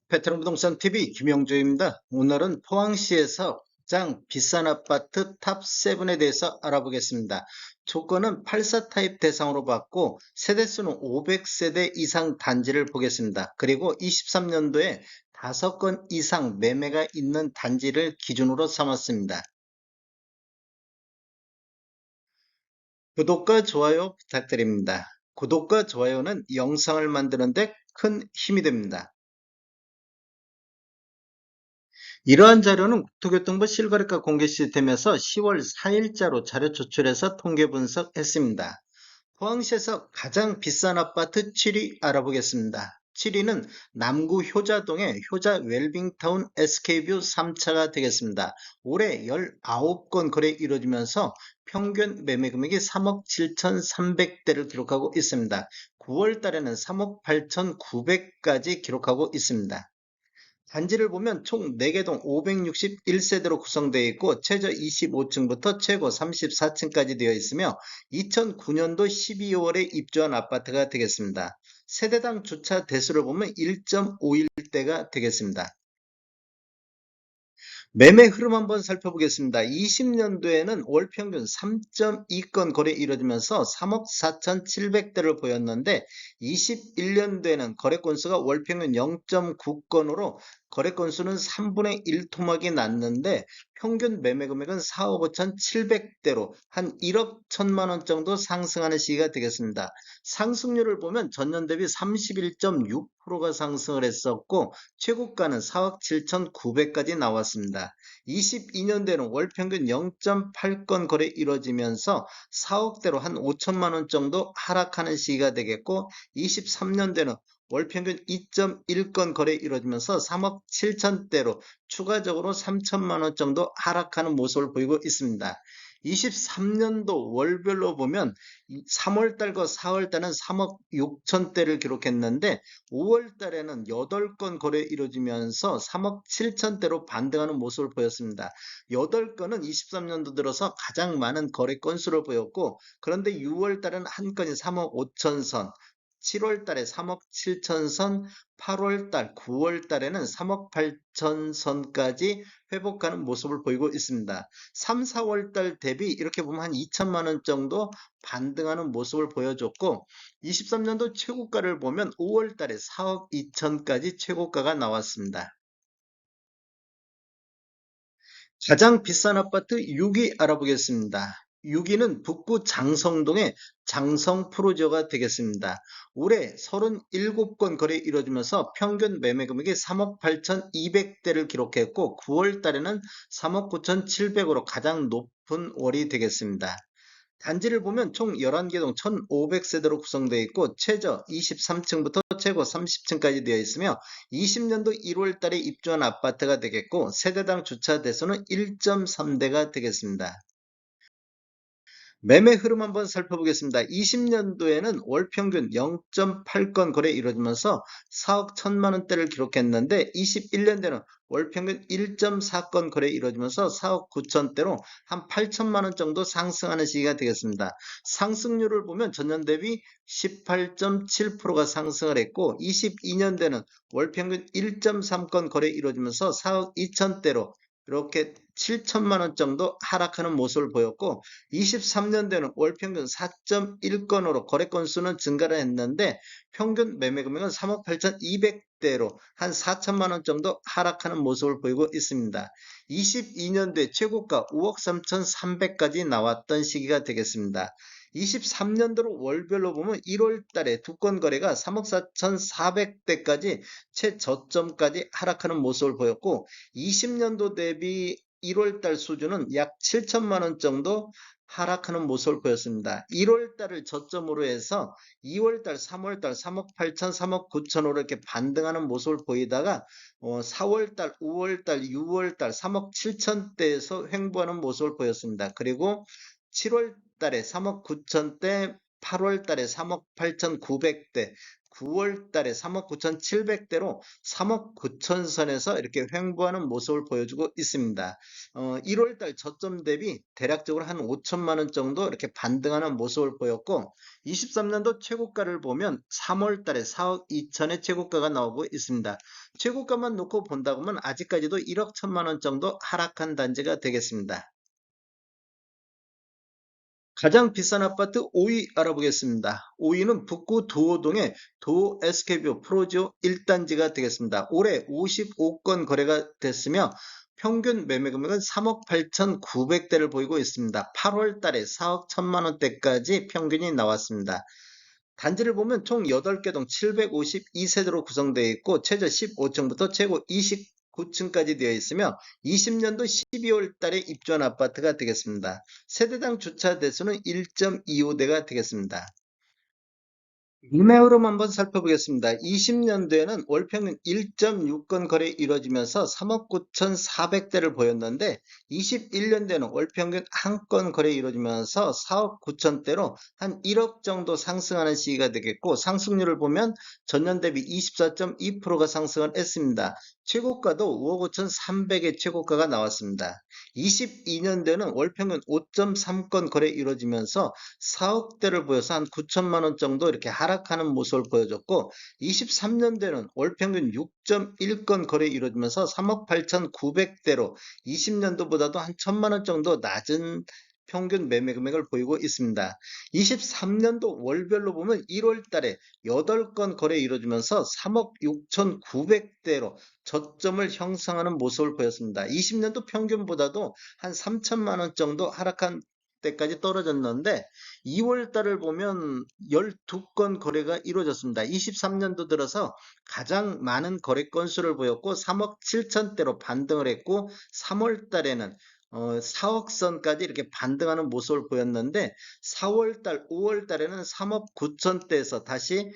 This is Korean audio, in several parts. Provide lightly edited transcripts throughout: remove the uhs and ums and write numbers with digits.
베테랑 부동산 TV 김영주입니다. 오늘은 포항시에서 가장 비싼 아파트 탑7에 대해서 알아보겠습니다. 조건은 84 타입 대상으로 받고 세대수는 500세대 이상 단지를 보겠습니다. 그리고 23년도에 5건 이상 매매가 있는 단지를 기준으로 삼았습니다. 구독과 좋아요 부탁드립니다. 구독과 좋아요는 영상을 만드는 데 큰 힘이 됩니다. 이러한 자료는 국토교통부 실거래가 공개 시스템에서 10월 4일자로 자료 조출해서 통계 분석했습니다. 포항시에서 가장 비싼 아파트 7위 알아보겠습니다. 7위는 남구 효자동의 효자 웰빙타운 SK뷰 3차가 되겠습니다. 올해 19건 거래 이루어지면서 평균 매매 금액이 3억 7,300대를 기록하고 있습니다. 9월 달에는 3억 8,900까지 기록하고 있습니다. 단지를 보면 총 4개 동 561세대로 구성되어 있고 최저 25층부터 최고 34층까지 되어 있으며 2009년도 12월에 입주한 아파트가 되겠습니다. 세대당 주차 대수를 보면 1.51대가 되겠습니다. 매매 흐름 한번 살펴보겠습니다. 20년도에는 월 평균 3.2건 거래 이루어지면서 3억 4,700대를 보였는데 21년도에는 거래 건수가 월 평균 0.9건으로 거래 건수는 3분의 1 토막이 났는데 평균 매매 금액은 4억 5,700대로 한 1억 1천만 원 정도 상승하는 시기가 되겠습니다. 상승률을 보면 전년 대비 31.6%가 상승을 했었고 최고가는 4억 7,900까지 나왔습니다. 22년대는 월 평균 0.8건 거래 이루어지면서 4억대로 한 5천만 원 정도 하락하는 시기가 되겠고 23년대는 월 평균 2.1건 거래 이루어지면서 3억 7천대로 추가적으로 3천만 원 정도 하락하는 모습을 보이고 있습니다. 23년도 월별로 보면 3월달과 4월달은 3억 6천대를 기록했는데 5월달에는 8건 거래 이루어지면서 3억 7천대로 반등하는 모습을 보였습니다. 8건은 23년도 들어서 가장 많은 거래 건수를 보였고 그런데 6월달은 한 건이 3억 5천 선, 7월 달에 3억 7천 선, 8월 달, 9월 달에는 3억 8천 선까지 회복하는 모습을 보이고 있습니다. 3, 4월 달 대비 이렇게 보면 한 2천만 원 정도 반등하는 모습을 보여줬고 23년도 최고가를 보면 5월 달에 4억 2천까지 최고가가 나왔습니다. 가장 비싼 아파트 6위 알아보겠습니다. 6위는 북구 장성동의 장성 프로지오가 되겠습니다. 올해 37건 거래 이루어지면서 평균 매매 금액이 3억 8,200대를 기록했고 9월 달에는 3억 9,700으로 가장 높은 월이 되겠습니다. 단지를 보면 총 11개 동 1,500세대로 구성되어 있고 최저 23층부터 최고 30층까지 되어 있으며 20년도 1월 달에 입주한 아파트가 되겠고 세대당 주차 대수는 1.3대가 되겠습니다. 매매 흐름 한번 살펴보겠습니다. 20년도에는 월 평균 0.8건 거래 이루어지면서 4억 1천만 원대를 기록했는데 21년도에는 월 평균 1.4건 거래 이루어지면서 4억 9천대로 한 8천만 원 정도 상승하는 시기가 되겠습니다. 상승률을 보면 전년 대비 18.7%가 상승을 했고 22년도에는 월 평균 1.3건 거래 이루어지면서 4억 2천대로 이렇게 7천만 원 정도 하락하는 모습을 보였고 23년도에는 월 평균 4.1건으로 거래 건수는 증가를 했는데 평균 매매 금액은 3억 8,200대로 한 4천만 원 정도 하락하는 모습을 보이고 있습니다. 22년도에 최고가 5억 3,300까지 나왔던 시기가 되겠습니다. 23년도로 월별로 보면 1월 달에 두 건 거래가 3억 4,400대까지 최저점까지 하락하는 모습을 보였고 20년도 대비 1월 달 수준은 약 7천만 원 정도 하락하는 모습을 보였습니다. 1월 달을 저점으로 해서 2월 달, 3월 달 3억 8천, 3억 9천으로 이렇게 반등하는 모습을 보이다가 4월 달, 5월 달, 6월 달 3억 7천대에서 횡보하는 모습을 보였습니다. 그리고 7월 달에 3억 9천대, 8월 달에 3억 8천 9백대, 9월 달에 3억 9,700대로 3억 9천 선에서 이렇게 횡보하는 모습을 보여주고 있습니다. 1월 달 저점 대비 대략적으로 한 5천만 원 정도 이렇게 반등하는 모습을 보였고 23년도 최고가를 보면 3월 달에 4억 2천의 최고가가 나오고 있습니다. 최고가만 놓고 본다고 하면 아직까지도 1억 1천만 원 정도 하락한 단지가 되겠습니다. 가장 비싼 아파트 5위 알아보겠습니다. 5위는 북구 도호동의 도 SK뷰 프로지오 1단지가 되겠습니다. 올해 55건 거래가 됐으며 평균 매매 금액은 3억 8,900대를 보이고 있습니다. 8월 달에 4억 1천만 원대까지 평균이 나왔습니다. 단지를 보면 총 8개 동 752세대로 구성되어 있고 최저 15층부터 최고 29층까지 되어 있으며 20년도 12월 달에 입주한 아파트가 되겠습니다. 세대당 주차 대수는 1.25대가 되겠습니다. 매매흐름 한번 살펴보겠습니다. 20년도에는 월평균 1.6건 거래 이루어지면서 3억 9,400대를 보였는데 21년도에는 월평균 1건 거래 이루어지면서 4억 9천대로 한 1억 정도 상승하는 시기가 되겠고 상승률을 보면 전년 대비 24.2%가 상승을 했습니다. 최고가도 5억 5,300의 최고가가 나왔습니다. 22년도에는 월평균 5.3건 거래 이루어지면서 4억대를 보여서 한 9천만 원 정도 이렇게 하락하는 모습을 보여줬고 23년도에는 월평균 6.1건 거래 이루어지면서 3억 8,900대로 20년도보다도 한 1천만 원 정도 낮은 평균 매매 금액을 보이고 있습니다. 23년도 월별로 보면 1월 달에 8건 거래 이루어지면서 3억 6,900대로 저점을 형성하는 모습을 보였습니다. 20년도 평균보다도 한 3천만 원 정도 하락한 때까지 떨어졌는데 2월 달을 보면 12건 거래가 이루어졌습니다. 23년도 들어서 가장 많은 거래 건수를 보였고 3억 7천대로 반등을 했고 3월 달에는 4억 선까지 이렇게 반등하는 모습을 보였는데 4월 달, 5월 달에는 3억 9천대에서 다시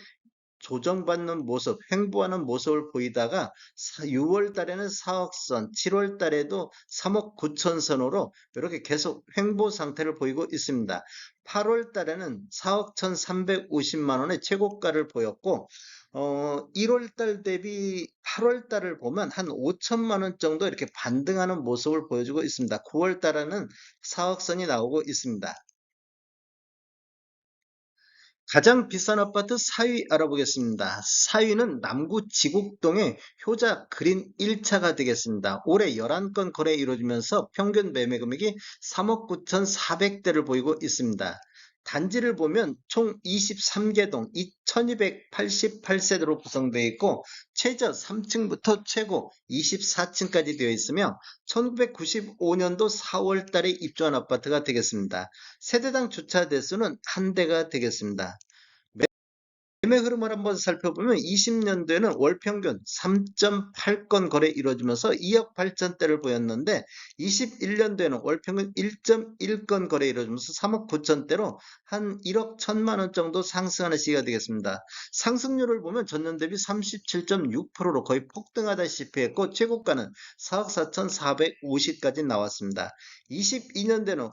조정받는 모습, 횡보하는 모습을 보이다가 6월 달에는 4억선, 7월 달에도 3억 9천 선으로 이렇게 계속 횡보 상태를 보이고 있습니다. 8월 달에는 4억 1,350만 원의 최고가를 보였고 1월 달 대비 8월 달을 보면 한 5천만 원 정도 이렇게 반등하는 모습을 보여주고 있습니다. 9월 달에는 4억선이 나오고 있습니다. 가장 비싼 아파트 4위 알아보겠습니다. 4위는 남구 지곡동의 효자 그린 1차가 되겠습니다. 올해 11건 거래 이루어지면서 평균 매매 금액이 3억 9,400대를 보이고 있습니다. 단지를 보면 총 23개 동 2,288세대로 구성되어 있고 최저 3층부터 최고 24층까지 되어 있으며 1995년도 4월 달에 입주한 아파트가 되겠습니다. 세대당 주차 대수는 한 대가 되겠습니다. 매매 흐름을 한번 살펴보면 20년도에는 월 평균 3.8건 거래 이루어지면서 2억 8천대를 보였는데 21년도에는 월 평균 1.1건 거래 이루어지면서 3억 9천대로 한 1억 1천만 원 정도 상승하는 시기가 되겠습니다. 상승률을 보면 전년 대비 37.6%로 거의 폭등하다시피 했고 최고가는 4억 4,450까지 나왔습니다. 22년도에는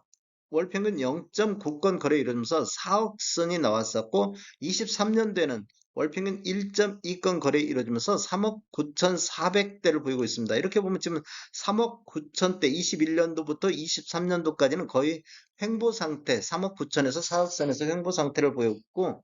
월 평균 0.9건 거래 이루어지면서 4억 선이 나왔었고 23년도에는 월 평균 1.2건 거래 이루어지면서 3억 9,400대를 보이고 있습니다. 이렇게 보면 지금 3억 9천대 21년도부터 23년도까지는 거의 횡보 상태 3억 9천에서 4억 선에서 횡보 상태를 보였고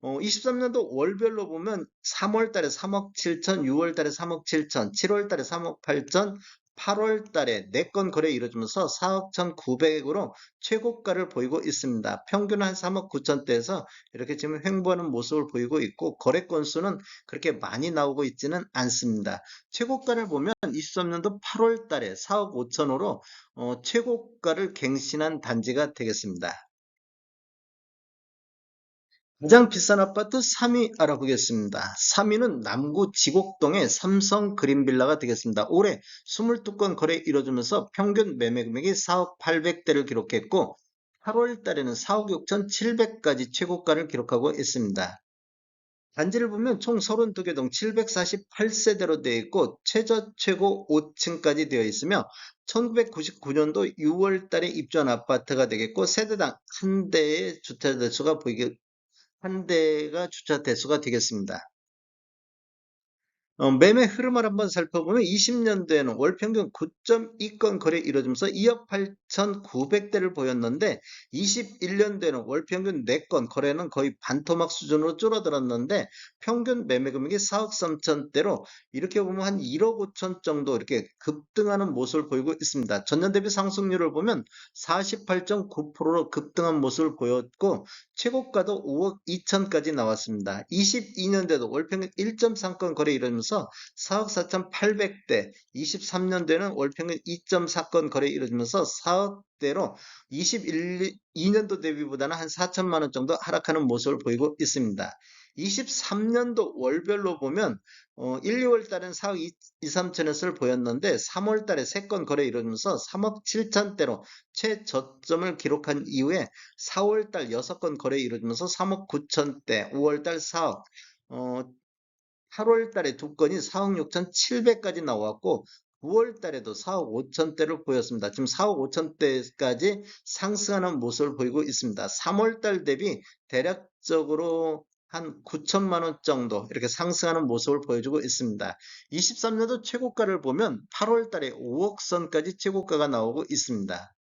23년도 월별로 보면 3월 달에 3억 7천, 6월 달에 3억 7천, 7월 달에 3억 8천, 8월 달에 4건 거래 이루어지면서 4억 1,900으로 최고가를 보이고 있습니다. 평균 한 3억 9천대에서 이렇게 지금 횡보하는 모습을 보이고 있고 거래 건수는 그렇게 많이 나오고 있지는 않습니다. 최고가를 보면 23년도 8월 달에 4억 5천으로 최고가를 갱신한 단지가 되겠습니다. 가장 비싼 아파트 3위 알아보겠습니다. 3위는 남구 지곡동의 삼성 그린빌라가 되겠습니다. 올해 22건 거래 이루어지면서 평균 매매 금액이 4억 800대를 기록했고 8월 달에는 4억 6천 7백까지 최고가를 기록하고 있습니다. 단지를 보면 총 32개 동 748세대로 되어 있고 최저 최고 5층까지 되어 있으며 1999년도 6월 달에 입주한 아파트가 되겠고 세대당 한 대의 주택 대수가 보이게 한 대가 주차 대수가 되겠습니다. 매매 흐름을 한번 살펴보면 20년도에는 월 평균 9.2건 거래 이루어지면서 2억 8,900대를 보였는데 21년도에는 월 평균 4건 거래는 거의 반토막 수준으로 줄어들었는데 평균 매매 금액이 4억 3천대로 이렇게 보면 한 1억 5천 정도 이렇게 급등하는 모습을 보이고 있습니다. 전년 대비 상승률을 보면 48.9%로 급등한 모습을 보였고 최고가도 5억 2천까지 나왔습니다. 22년대도 월평균 1.3건 거래 이루어지면서 4억 4,800대, 23년대는 월평균 2.4건 거래 이루어지면서 4억대로 22년도 대비보다는 한 4천만 원 정도 하락하는 모습을 보이고 있습니다. 23년도 월별로 보면 1, 2월 달엔 4억 2, 3천원을 보였는데 3월 달에 3건 거래 이루어지면서 3억 7천대로 최저점을 기록한 이후에 4월 달 6건 거래 이루어지면서 3억 9천대, 5월 달 4억, 8월 달에 2건이 4억 6천 7백까지 나왔고 9월 달에도 4억 5천대를 보였습니다. 지금 4억 5천대까지 상승하는 모습을 보이고 있습니다. 3월 달 대비 대략적으로 한 9천만 원 정도 이렇게 상승하는 모습을 보여주고 있습니다. 23년도 최고가를 보면 8월 달에 5억 선까지 최고가가 나오고 있습니다.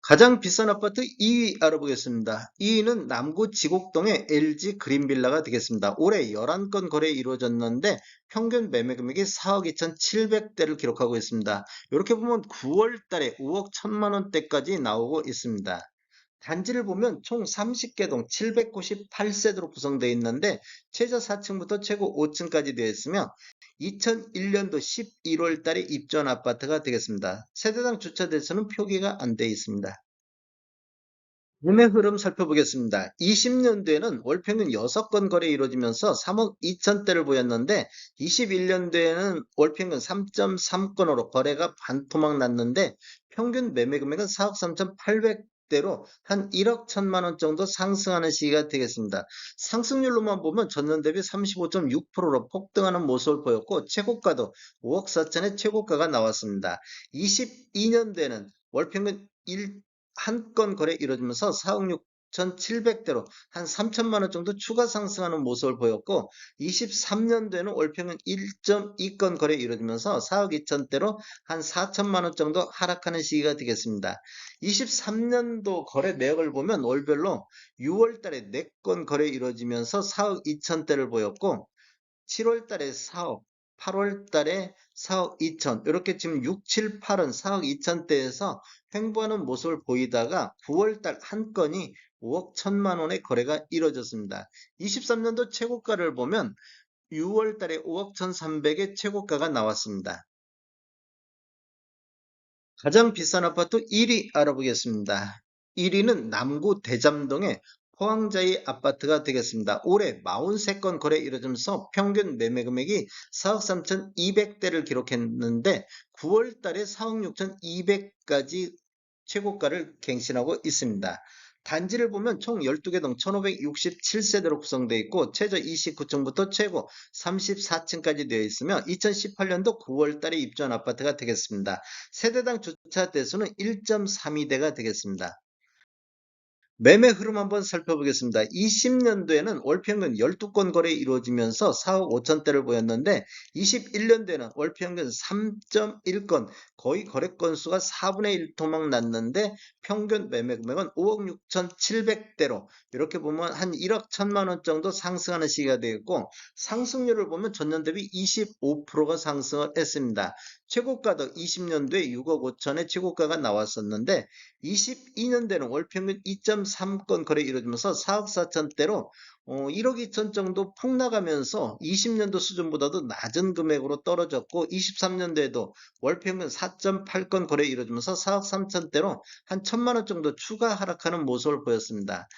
가장 비싼 아파트 2위 알아보겠습니다. 2위는 남구 지곡동의 LG 그린빌라가 되겠습니다. 올해 11건 거래 이루어졌는데 평균 매매 금액이 4억 2,700대를 기록하고 있습니다. 이렇게 보면 9월 달에 5억 1천만 원대까지 나오고 있습니다. 단지를 보면 총 30개 동 798세대로 구성되어 있는데 최저 4층부터 최고 5층까지 되어 있으며 2001년도 11월 달에 입주한 아파트가 되겠습니다. 세대당 주차 대수는 표기가 안 되어 있습니다. 매매 흐름 살펴보겠습니다. 20년도에는 월 평균 6건 거래 이루어지면서 3억 2천대를 보였는데 21년도에는 월 평균 3.3건으로 거래가 반토막 났는데 평균 매매 금액은 4억 3,800대로 한 1억 1천만 원 정도 상승하는 시기가 되겠습니다. 상승률로만 보면 전년 대비 35.6%로 폭등하는 모습을 보였고 최고가도 5억 4천의 최고가가 나왔습니다. 22년도에는 월 평균 한 건 거래 이루어지면서 4억 6천7백대로 한 3천만 원 정도 추가 상승하는 모습을 보였고 23년도에는 월평균 1.2건 거래 이루어지면서 4억 2천대로 한 4천만 원 정도 하락하는 시기가 되겠습니다. 23년도 거래 내역을 보면 월별로 6월 달에 4건 거래 이루어지면서 4억 2천대를 보였고 7월 달에 4억, 8월 달에 4억 2천, 이렇게 지금 6, 7, 8은 4억 2천대에서 횡보하는 모습을 보이다가 9월 달 한 건이 5억 1천만 원의 거래가 이뤄졌습니다. 23년도 최고가를 보면 6월 달에 5억 1,300의 최고가가 나왔습니다. 가장 비싼 아파트 1위 알아보겠습니다. 1위는 남구 대잠동의 포항자이 아파트가 되겠습니다. 올해 43건 거래 이루어지면서 평균 매매 금액이 4억 3,200대를 기록했는데 9월 달에 4억 6,200까지 최고가를 갱신하고 있습니다. 단지를 보면 총 12개 동 1567세대로 구성되어 있고 최저 29층부터 최고 34층까지 되어 있으며 2018년도 9월 달에 입주한 아파트가 되겠습니다. 세대당 주차 대수는 1.32대가 되겠습니다. 매매 흐름 한번 살펴보겠습니다. 20년도에는 월평균 12건 거래 이루어지면서 4억 5천대를 보였는데 21년도에는 월평균 3.1건 거의 거래 건수가 4분의 1 토막 났는데 평균 매매 금액은 5억 6천7백대로 이렇게 보면 한 1억 1천만 원 정도 상승하는 시기가 되겠고 상승률을 보면 전년 대비 25%가 상승을 했습니다. 최고가도 20년도에 6억 5천의 최고가가 나왔었는데 22년대는 월평균 2.3건 거래 이루어지면서 4억 4천대로 1억 2천 정도 폭락하면서 20년도 수준보다도 낮은 금액으로 떨어졌고 23년도에도 월평균 4.8건 거래 이루어지면서 4억 3천대로 한 1천만 원 정도 추가 하락하는 모습을 보였습니다.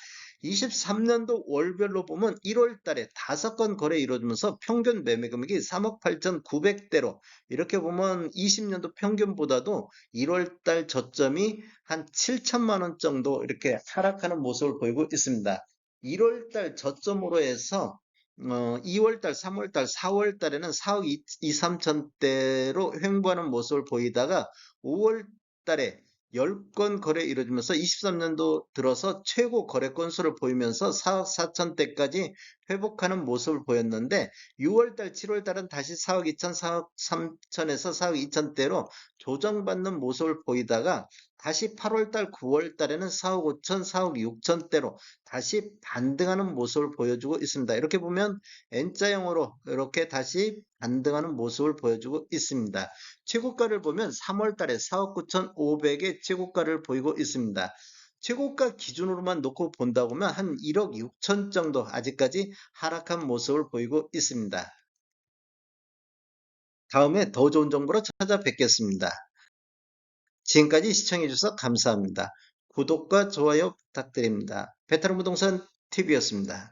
23년도 월별로 보면 1월 달에 5건 거래 이루어지면서 평균 매매 금액이 3억 8,900대로 이렇게 보면 20년도 평균보다도 1월 달 저점이 한 7천만 원 정도 이렇게 하락하는 모습을 보이고 있습니다. 1월 달 저점으로 해서 2월 달, 3월 달, 4월 달에는 4억 2, 3천대로 횡보하는 모습을 보이다가 5월 달에 10건 거래 이루어지면서 23년도 들어서 최고 거래 건수를 보이면서 4억 4천대까지 회복하는 모습을 보였는데 6월달, 7월달은 다시 4억 2천, 4억 3천에서 4억 2천대로 조정받는 모습을 보이다가 다시 8월달, 9월달에는 4억 5천, 4억 6천대로 다시 반등하는 모습을 보여주고 있습니다. 이렇게 보면 N자형으로 이렇게 다시 반등하는 모습을 보여주고 있습니다. 최고가를 보면 3월 달에 4억 9천5백의 최고가를 보이고 있습니다. 최고가 기준으로만 놓고 본다고 하면 한 1억 6천 정도 아직까지 하락한 모습을 보이고 있습니다. 다음에 더 좋은 정보로 찾아뵙겠습니다. 지금까지 시청해주셔서 감사합니다. 구독과 좋아요 부탁드립니다. 베테랑 부동산 TV였습니다.